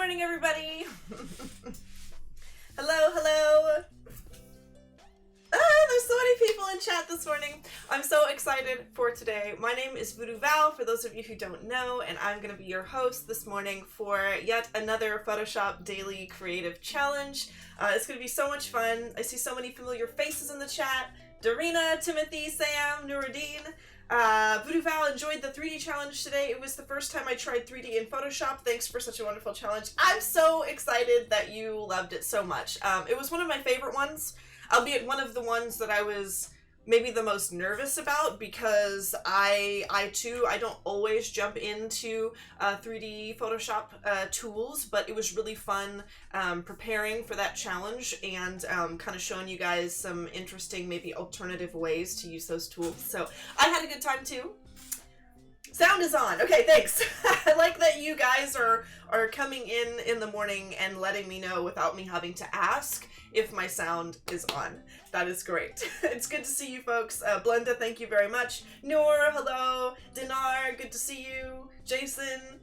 morning, everybody. Hello. There's so many people in chat this morning. I'm so excited for today. My name is Voodoo Val, for those of you who don't know, and I'm going to be your host this morning for yet another Photoshop Daily Creative Challenge. It's going to be so much fun. I see so many familiar faces in the chat. Darina, Timothy, Sam, Nuruddin. Voodoo Val enjoyed the 3D challenge today. It was the first time I tried 3D in Photoshop. Thanks for such a wonderful challenge. I'm so excited that you loved it so much. It was one of my favorite ones, albeit one of the ones that I was maybe the most nervous about, because I don't always jump into 3D Photoshop tools, but it was really fun preparing for that challenge and kind of showing you guys some interesting, maybe alternative ways to use those tools. So I had a good time too. Sound is on. Okay, thanks. I like that you guys are coming in the morning and letting me know without me having to ask if my sound is on. That is great. It's good to see you folks. Blenda, thank you very much. Noor, hello. Dinar, good to see you. Jason.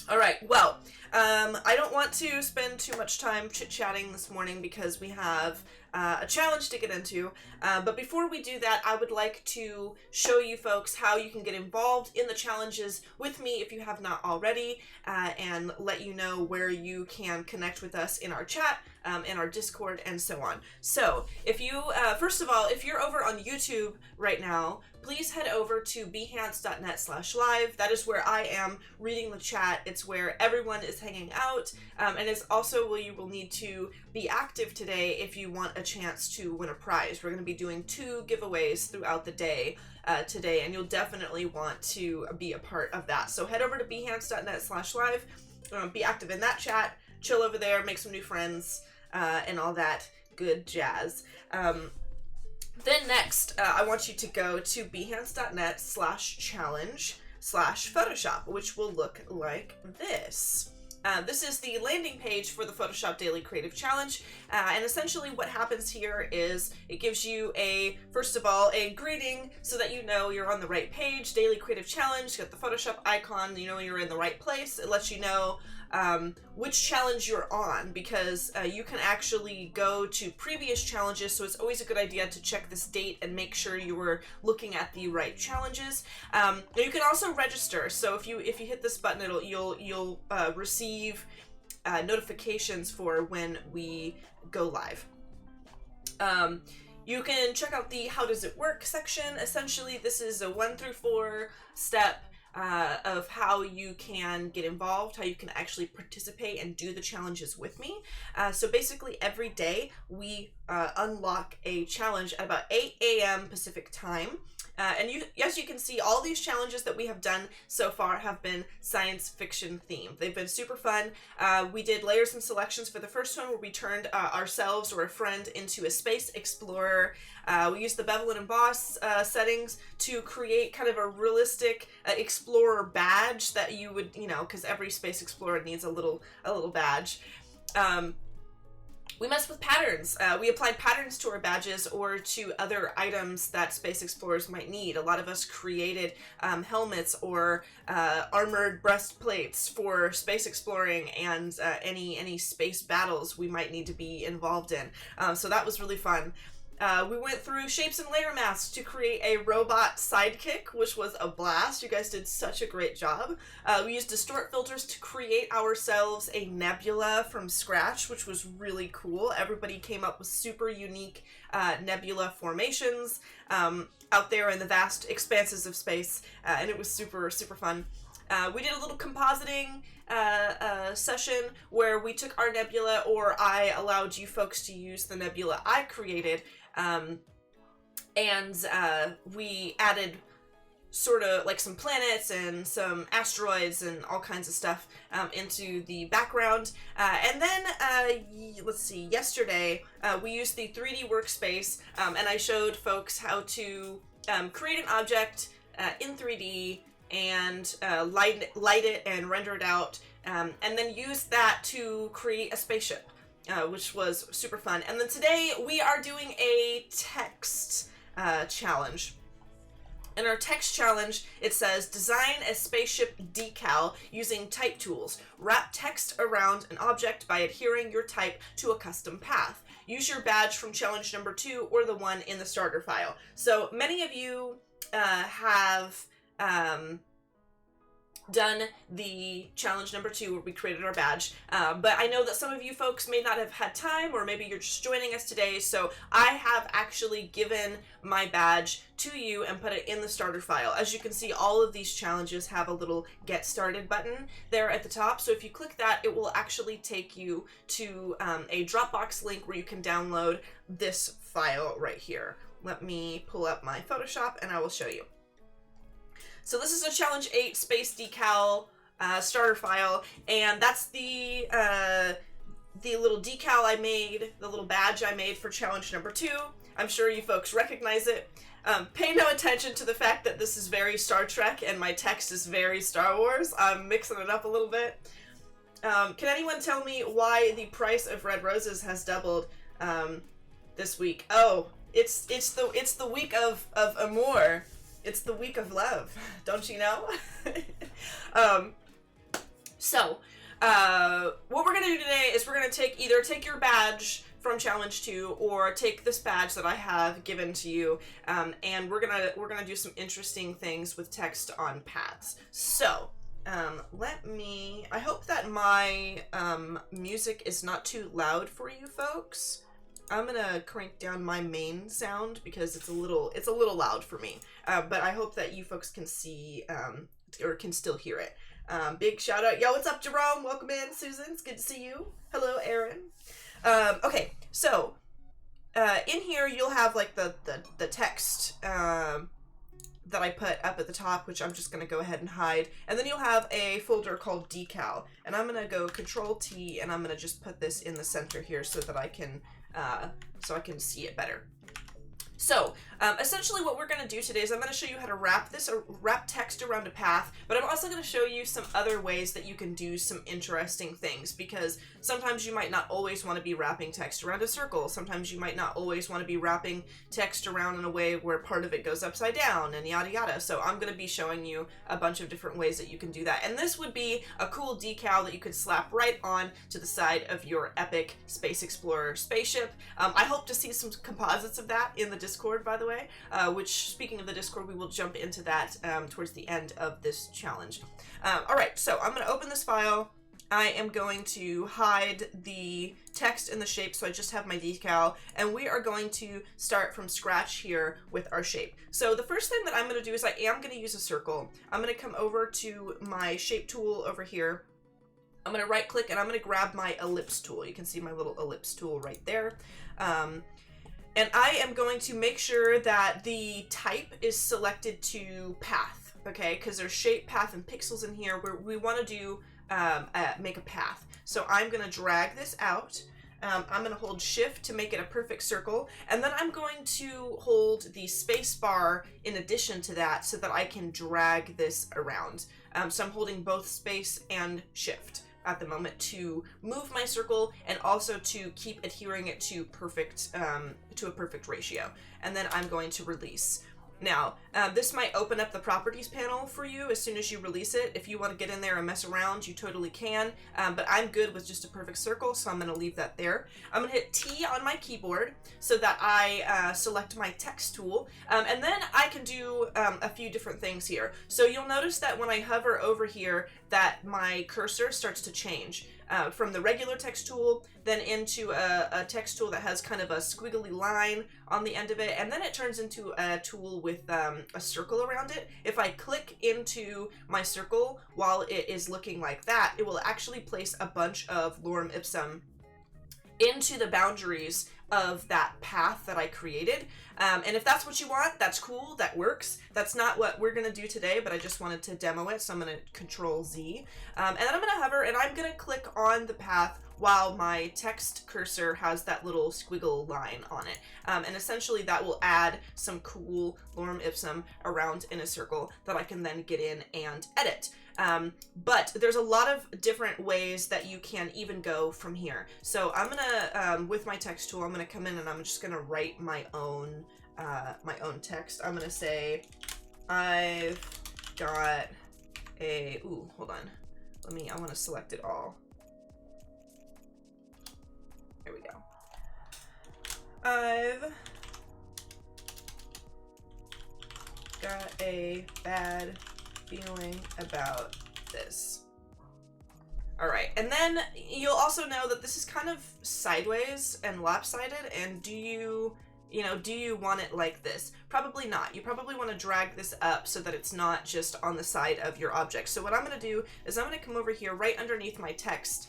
All right, well, I don't want to spend too much time chit-chatting this morning because we have a challenge to get into, but before we do that, I would like to show you folks how you can get involved in the challenges with me if you have not already, and let you know where you can connect with us in our chat, in our Discord, and so on. So if you, first of all, if you're over on YouTube right now, please head over to behance.net/live. That is where I am reading the chat. It's where everyone is hanging out, and it's also where you will need to be active today if you want a chance to win a prize. We're going to be doing 2 giveaways throughout the day today, and you'll definitely want to be a part of that. So head over to behance.net/live, be active in that chat, chill over there, make some new friends, and all that good jazz. Then next, I want you to go to behance.net/challenge/Photoshop, which will look like this. This is the landing page for the Photoshop Daily Creative Challenge, and essentially what happens here is it gives you first of all, a greeting so that you know you're on the right page. Daily Creative Challenge, you got the Photoshop icon, you know you're in the right place. It lets you know which challenge you're on, because you can actually go to previous challenges, so it's always a good idea to check this date and make sure you were looking at the right challenges. You can also register, so if you hit this button, you'll receive notifications for when we go live. You can check out the how does it work section. Essentially, this is a 1 through 4 step of how you can get involved, how you can actually participate and do the challenges with me. So basically every day we unlock a challenge at about 8 a.m. Pacific time. And as you can see, all these challenges that we have done so far have been science fiction themed. They've been super fun. We did layers and selections for the first one, where we turned ourselves or a friend into a space explorer. We used the bevel and emboss settings to create kind of a realistic explorer badge that you would, because every space explorer needs a little badge. We messed with patterns. We applied patterns to our badges or to other items that space explorers might need. A lot of us created helmets or armored breastplates for space exploring and any space battles we might need to be involved in. So that was really fun. We went through shapes and layer masks to create a robot sidekick, which was a blast. You guys did such a great job. We used distort filters to create ourselves a nebula from scratch, which was really cool. Everybody came up with super unique nebula formations out there in the vast expanses of space, and it was super, super fun. We did a little compositing session where we took our nebula, or I allowed you folks to use the nebula I created, and we added sort of like some planets and some asteroids and all kinds of stuff into the background. And then, let's see, yesterday we used the 3D workspace, and I showed folks how to create an object in 3D and light it and render it out, and then use that to create a spaceship, which was super fun. And then today we are doing a text challenge. In our text challenge, it says, design a spaceship decal using type tools. Wrap text around an object by adhering your type to a custom path. Use your badge from challenge number 2 or the one in the starter file. So many of you have done the challenge number 2 where we created our badge, but I know that some of you folks may not have had time, or maybe you're just joining us today, so I have actually given my badge to you and put it in the starter file. As you can see, all of these challenges have a little get started button there at the top, so if you click that, it will actually take you to a Dropbox link where you can download this file right here. Let me pull up my Photoshop and I will show you. So this is a challenge 8 space decal starter file, and that's the little decal I made, the little badge I made for challenge number 2. I'm sure you folks recognize it. Pay no attention to the fact that this is very Star Trek and my text is very Star Wars. I'm mixing it up a little bit. Can anyone tell me why the price of red roses has doubled this week? Oh, it's the week of amour. It's the week of love, don't you know? So, what we're gonna do today is we're gonna either take your badge from challenge 2 or take this badge that I have given to you, and we're gonna do some interesting things with text on paths. So, I hope that my music is not too loud for you folks. I'm gonna crank down my main sound because it's a little loud for me. But I hope that you folks can see or can still hear it. Big shout out. Yo, what's up, Jerome? Welcome in, Susan. It's good to see you. Hello, Aaron. Okay, so in here you'll have like the text that I put up at the top, which I'm just gonna go ahead and hide. And then you'll have a folder called decal. And I'm gonna go Control T and I'm gonna just put this in the center here so that I can see it better. So, essentially what we're going to do today is I'm going to show you how to wrap text around a path, but I'm also going to show you some other ways that you can do some interesting things, because sometimes you might not always want to be wrapping text around a circle. Sometimes you might not always want to be wrapping text around in a way where part of it goes upside down and yada yada. So I'm going to be showing you a bunch of different ways that you can do that. And this would be a cool decal that you could slap right on to the side of your epic Space Explorer spaceship. I hope to see some composites of that in the Discord, by the way, which, speaking of the Discord, we will jump into that towards the end of this challenge. Alright, so I'm going to open this file. I am going to hide the text and the shape, so I just have my decal, and we are going to start from scratch here with our shape. So the first thing that I'm going to do is I am going to use a circle. I'm going to come over to my shape tool over here. I'm going to right click and I'm going to grab my ellipse tool. You can see my little ellipse tool right there. And I am going to make sure that the type is selected to path, okay? Because there's shape, path, and pixels in here where we want to do make a path. So I'm going to drag this out. I'm going to hold shift to make it a perfect circle, and then I'm going to hold the space bar in addition to that so that I can drag this around. So I'm holding both space and shift at the moment to move my circle and also to keep adhering it to a perfect ratio. And then I'm going to release. Now, this might open up the properties panel for you as soon as you release it. If you want to get in there and mess around, you totally can, but I'm good with just a perfect circle, so I'm going to leave that there. I'm going to hit T on my keyboard so that I select my text tool, and then I can do a few different things here. So you'll notice that when I hover over here, that my cursor starts to change. From the regular text tool, then into a text tool that has kind of a squiggly line on the end of it, and then it turns into a tool with a circle around it. If I click into my circle while it is looking like that, it will actually place a bunch of lorem ipsum into the boundaries of that path that I created. And if that's what you want, that's cool, that works. That's not what we're gonna do today, but I just wanted to demo it, so I'm gonna Control Z. And then I'm gonna hover and I'm gonna click on the path while my text cursor has that little squiggle line on it. And essentially that will add some cool lorem ipsum around in a circle that I can then get in and edit. But there's a lot of different ways that you can even go from here. So I'm gonna, with my text tool, I'm gonna come in and I'm just gonna write my own text. I'm gonna say, I've got a, ooh, hold on. I want to select it all. There we go. I've got a bad feeling about this. All right, and then you'll also know that this is kind of sideways and lopsided, and do you want it like this? Probably not. You probably want to drag this up so that it's not just on the side of your object. So what I'm going to do is I'm going to come over here right underneath my text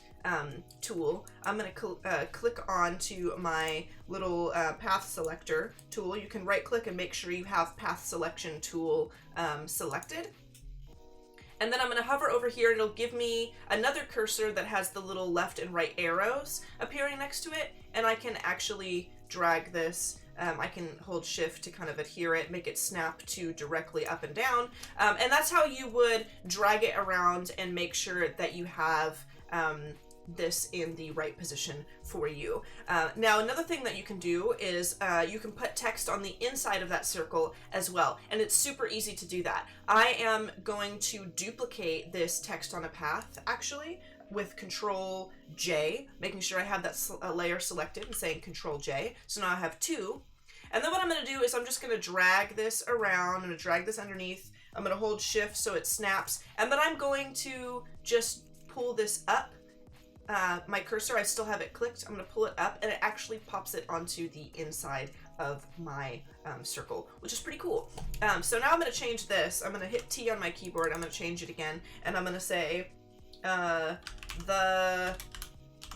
tool. I'm going to click on to my little path selector tool. You can right click and make sure you have path selection tool selected. And then I'm going to hover over here and it'll give me another cursor that has the little left and right arrows appearing next to it. And I can actually drag this. I can hold shift to kind of adhere it, make it snap to directly up and down. And that's how you would drag it around and make sure that you have this in the right position for you. Now, another thing that you can do is you can put text on the inside of that circle as well, and it's super easy to do that. I am going to duplicate this text on a path, actually, with Control J, making sure I have that layer selected and saying Control J. So now I have two. And then what I'm going to do is I'm just going to drag this around. I'm going to drag this underneath. I'm going to hold shift so it snaps, and then I'm going to just pull this up. My cursor, I still have it clicked. I'm going to pull it up and it actually pops it onto the inside of my circle, which is pretty cool. So now I'm going to change this. I'm going to hit T on my keyboard. I'm going to change it again, and I'm going to say the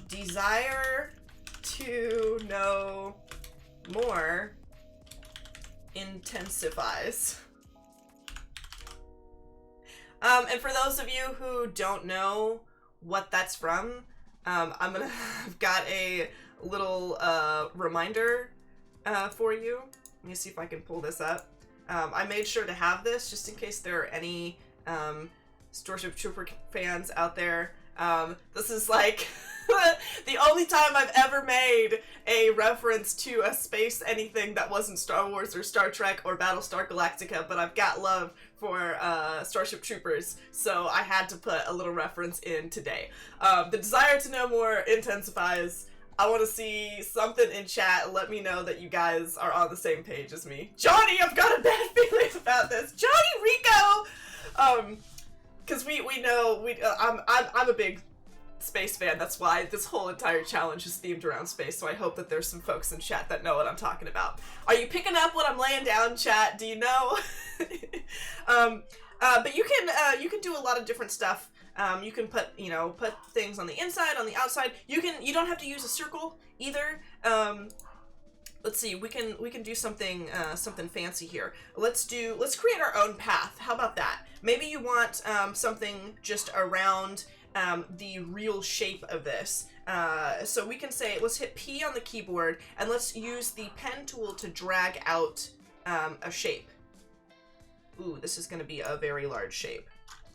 desire to know more intensifies. And for those of you who don't know what that's from, I've got a little reminder for you. Let me see if I can pull this up. I made sure to have this just in case there are any Starship Trooper fans out there. This is like the only time I've ever made a reference to a space anything that wasn't Star Wars or Star Trek or Battlestar Galactica, but I've got love for Starship Troopers, so I had to put a little reference in today. The desire to know more intensifies. I want to see something in chat. Let me know that you guys are on the same page as me. Johnny, I've got a bad feeling about this. Johnny Rico! Because we know, I'm a big space fan. That's why this whole entire challenge is themed around space, so I hope that there's some folks in chat that know what I'm talking about. Are you picking up what I'm laying down, chat? Do you know? But you can do a lot of different stuff. You can put things on the inside, on the outside. You don't have to use a circle either. Let's see, we can do something fancy here. Let's create our own path. How about that? Maybe you want something just around the real shape of this. So we can say, let's hit P on the keyboard and let's use the pen tool to drag out a shape. Ooh, this is going to be a very large shape.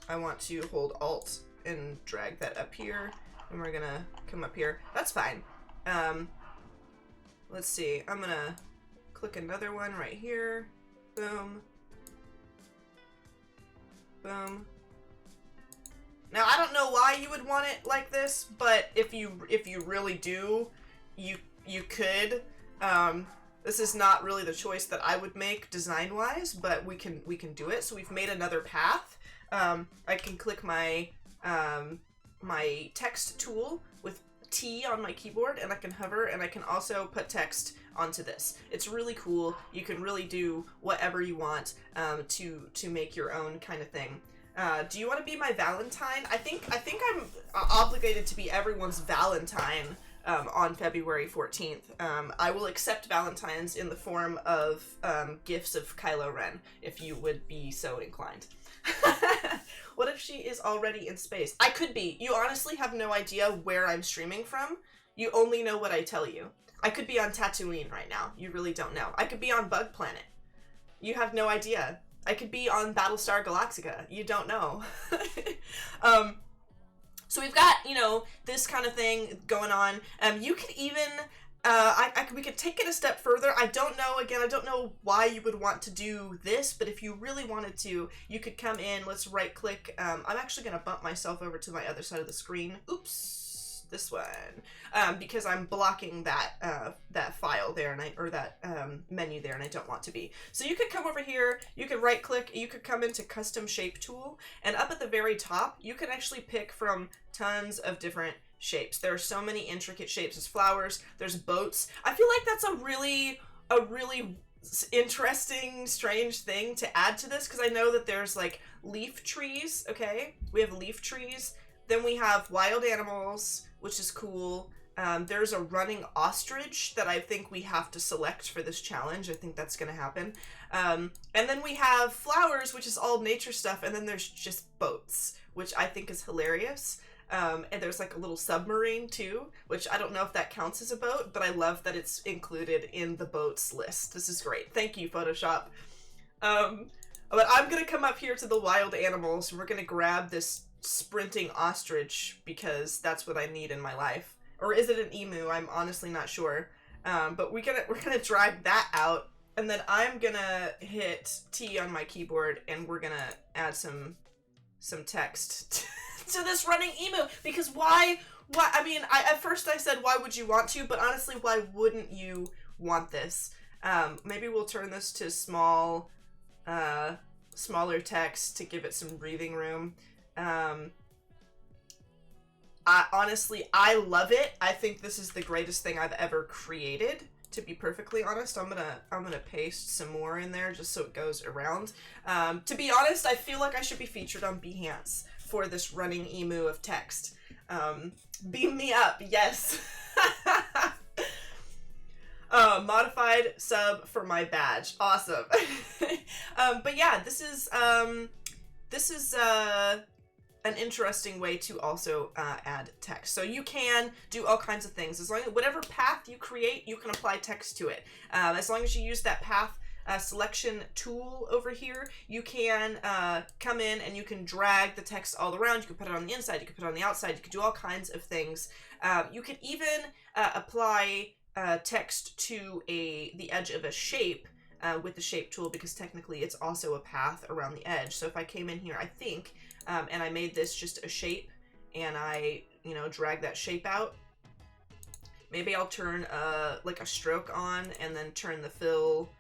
I want to hold Alt and drag that up here, and we're gonna come up here. That's fine. Let's see. I'm gonna click another one right here. Boom. Boom. Now, I don't know why you would want it like this, but if you really do, you could. This is not really the choice that I would make design-wise, but we can do it. So we've made another path. I can click my my text tool with T on my keyboard, and I can hover, and I can also put text onto this. It's really cool. You can really do whatever you want to make your own kind of thing. Do you want to be my Valentine? I think I'm obligated to be everyone's Valentine on February 14th. I will accept Valentines in the form of gifts of Kylo Ren, if you would be so inclined. What if she is already in space? I could be. You honestly have no idea where I'm streaming from. You only know what I tell you. I could be on Tatooine right now. You really don't know. I could be on Bug Planet. You have no idea. I could be on Battlestar Galactica. You don't know. So we've got, this kind of thing going on. You could even we could take it a step further. I don't know, again, I don't know why you would want to do this, but if you really wanted to, you could come in, let's right click. I'm actually going to bump myself over to my other side of the screen. Oops, this one. Because I'm blocking that file there, or that menu there, and I don't want to be. So you could come over here, you could right click, you could come into custom shape tool, and up at the very top, you can actually pick from tons of different shapes. There are so many intricate shapes. There's flowers, there's boats. I feel like that's a really interesting, strange thing to add to this, because I know that there's like leaf trees, okay? We have leaf trees. Then we have wild animals, which is cool. There's a running ostrich that I think we have to select for this challenge. I think that's going to happen. And then we have flowers, which is all nature stuff. And then there's just boats, which I think is hilarious. And there's like a little submarine too, which I don't know if that counts as a boat, but I love that it's included in the boats list. This is great. Thank you, Photoshop. But I'm going to come up here to the wild animals. We're going to grab this sprinting ostrich because that's what I need in my life. Or is it an emu? I'm honestly not sure. But we're gonna drag that out, and then I'm gonna hit T on my keyboard, and we're gonna add some text to this running emu, because why, I mean, at first I said, why would you want to, but honestly, why wouldn't you want this? Maybe we'll turn this to smaller text to give it some breathing room. Honestly, I love it. I think this is the greatest thing I've ever created. To be perfectly honest, I'm gonna paste some more in there just so it goes around. To be honest, I feel like I should be featured on Behance for this running emu of text. Beam me up, yes. Modified sub for my badge, awesome. But yeah, this is an interesting way to also add text. So you can do all kinds of things. As long as whatever path you create, you can apply text to it. As long as you use that path selection tool over here, you can come in and you can drag the text all around. You can put it on the inside, you can put it on the outside, you can do all kinds of things. You could even apply text to the edge of a shape with the shape tool, because technically it's also a path around the edge. So if I came in here, I think, and I made this just a shape, and I, drag that shape out, maybe I'll turn like a stroke on and then turn the fill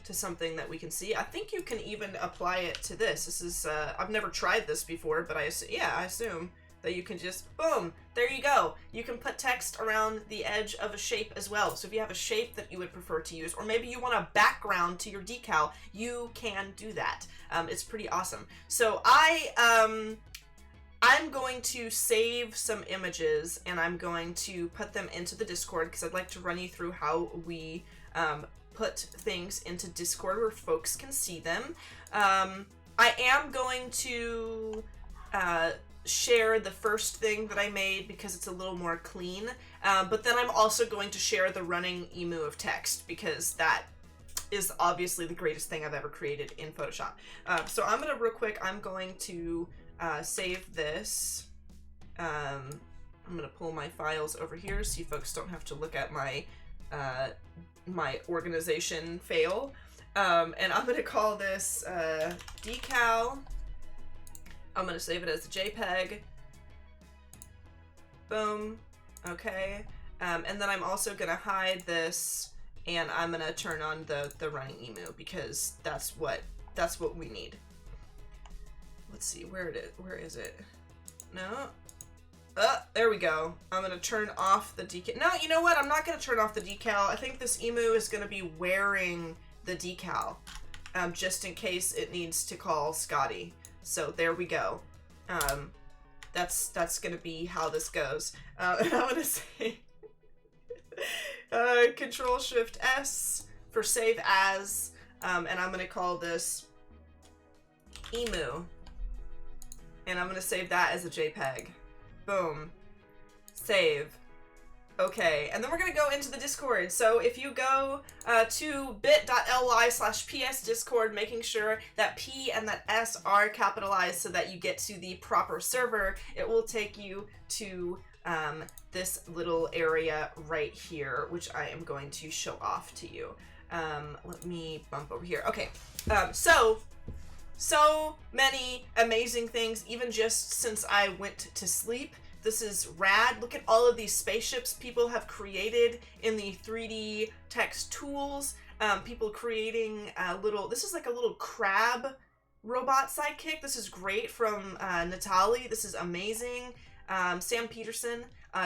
to something that we can see. I think you can even apply it to this. This is, I've never tried this before, but I assume that you can just, boom, there you go. You can put text around the edge of a shape as well. So if you have a shape that you would prefer to use, or maybe you want a background to your decal, you can do that. It's pretty awesome. So I'm going to save some images, and I'm going to put them into the Discord, because I'd like to run you through how we put things into Discord where folks can see them. I am going to share the first thing that I made because it's a little more clean, but then I'm also going to share the running emu of text, because that is obviously the greatest thing I've ever created in Photoshop. So I'm gonna, real quick, I'm going to save this. I'm gonna pull my files over here so you folks don't have to look at my my organization fail. And I'm gonna call this decal. I'm gonna save it as a JPEG. Boom. Okay. And then I'm also gonna hide this, and I'm gonna turn on the running emu, because that's what we need. Let's see, where is it? No. There we go. I'm gonna turn off the decal. No, you know what? I'm not gonna turn off the decal. I think this emu is gonna be wearing the decal, just in case it needs to call Scotty. So there we go. That's gonna be how this goes. And I'm gonna say Control Shift S for save as, and I'm gonna call this emu, and I'm gonna save that as a JPEG. Boom. Save. Okay, and then we're gonna go into the Discord. So if you go to bit.ly/psdiscord, making sure that P and that S are capitalized so that you get to the proper server, it will take you to this little area right here, which I am going to show off to you. Let me bump over here. Okay, so many amazing things, even just since I went to sleep. This is rad. Look at all of these spaceships people have created in the 3D text tools. People creating this is like a little crab robot sidekick. This is great from Natalie. This is amazing. Sam Peterson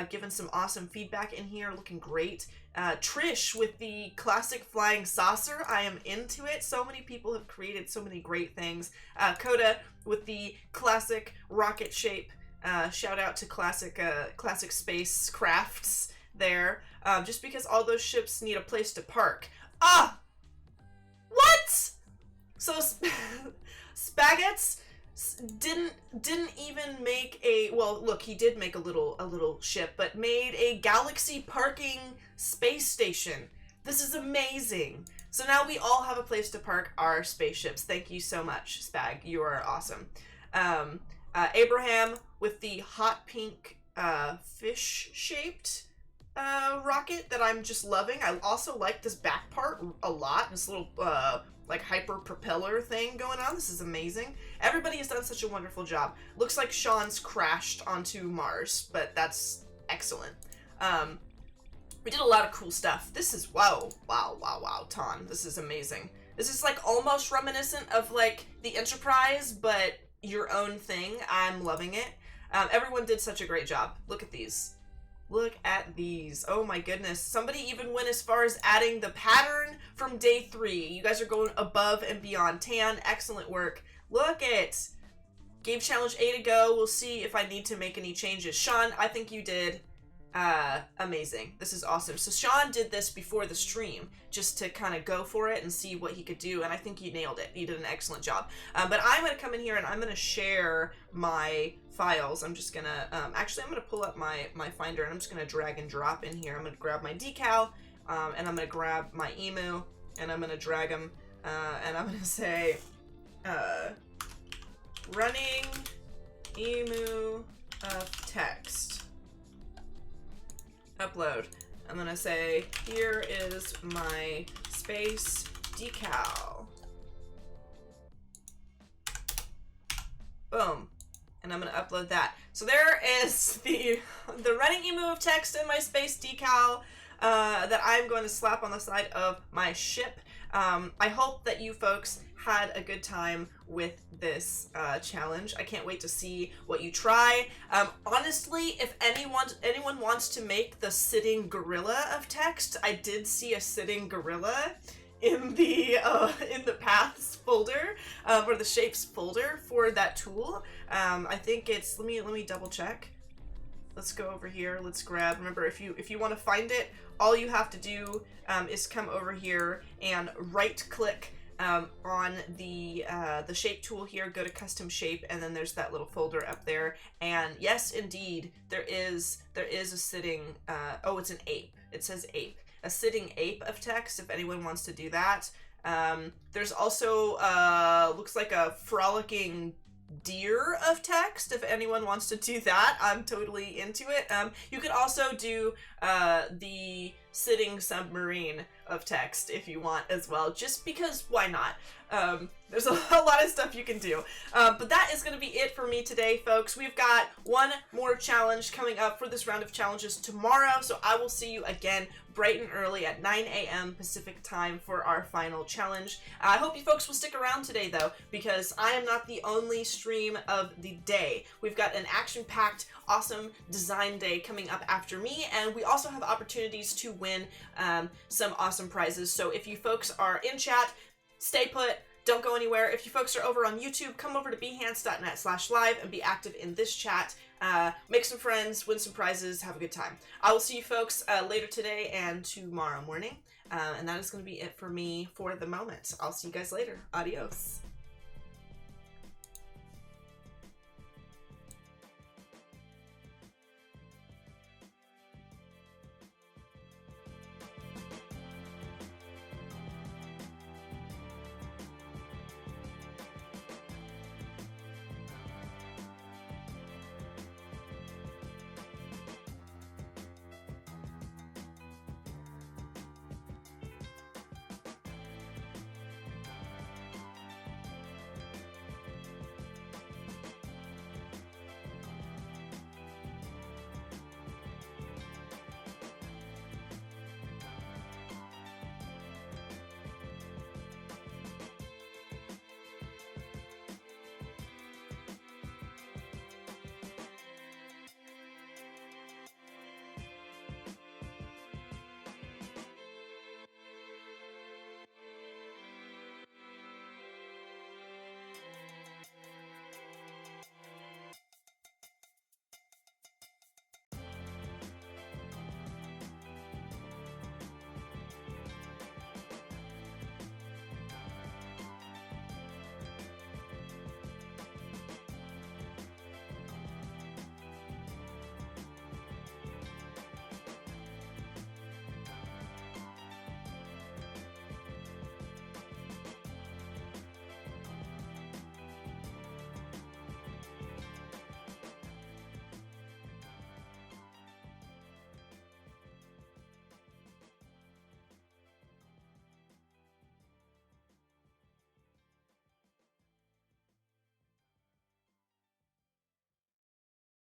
giving some awesome feedback in here, looking great. Trish with the classic flying saucer. I am into it. So many people have created so many great things. Coda with the classic rocket shape. Shout out to classic space crafts there. Just because all those ships need a place to park. Ah! What? So Spaghetti didn't even make a, well, look, he did make a little ship, but made a galaxy parking space station. This is amazing. So now we all have a place to park our spaceships. Thank you so much, Spag. You are awesome. Abraham with the hot pink fish-shaped rocket that I'm just loving. I also like this back part a lot. This little like hyper propeller thing going on. This is amazing. Everybody has done such a wonderful job. Looks like Sean's crashed onto Mars, but that's excellent. We did a lot of cool stuff. This is wow, Ton. This is amazing. This is like almost reminiscent of like the Enterprise, but your own thing. I'm loving it. Everyone did such a great job. Look at these. Look at these. Oh my goodness. Somebody even went as far as adding the pattern from day 3. You guys are going above and beyond. Tan, excellent work. Look at. Gave challenge A to go. We'll see if I need to make any changes. Sean, I think you did amazing. This is awesome. So Sean did this before the stream just to kind of go for it and see what he could do, and I think you nailed it. You did an excellent job. But I'm going to come in here and I'm going to share my files. I'm just going to, actually I'm going to pull up my Finder and I'm just going to drag and drop in here. I'm going to grab my decal and I'm going to grab my emu and I'm going to drag them and I'm going to say running emu of text. Upload. I'm gonna say, here is my space decal. Boom. And I'm gonna upload that. So there is the running emu of text in my space decal that I'm going to slap on the side of my ship. I hope that you folks had a good time with this challenge. I can't wait to see what you try. Honestly, if anyone wants to make the sitting gorilla of text, I did see a sitting gorilla in the paths folder or the shapes folder for that tool. I think it's, let me double check. Let's go over here. Let's grab. Remember, if you want to find it, all you have to do is come over here and right click on the shape tool here, go to custom shape, and then there's that little folder up there. And yes, indeed, there is a sitting, oh, it's an ape. It says ape. A sitting ape of text, if anyone wants to do that. There's also, looks like a frolicking deer of text, if anyone wants to do that. I'm totally into it. You could also do the sitting submarine of text if you want as well, just because why not? There's a lot of stuff you can do. But that is going to be it for me today, folks. We've got one more challenge coming up for this round of challenges tomorrow, so I will see you again bright and early at 9 a.m. Pacific time for our final challenge. I hope you folks will stick around today, though, because I am not the only stream of the day. We've got an action-packed, awesome design day coming up after me, and we also have opportunities to win some awesome prizes. So if you folks are in chat, stay put. Don't go anywhere. If you folks are over on YouTube, come over to behance.net/live and be active in this chat. Make some friends, win some prizes, have a good time. I will see you folks later today and tomorrow morning. And that is going to be it for me for the moment. I'll see you guys later. Adios.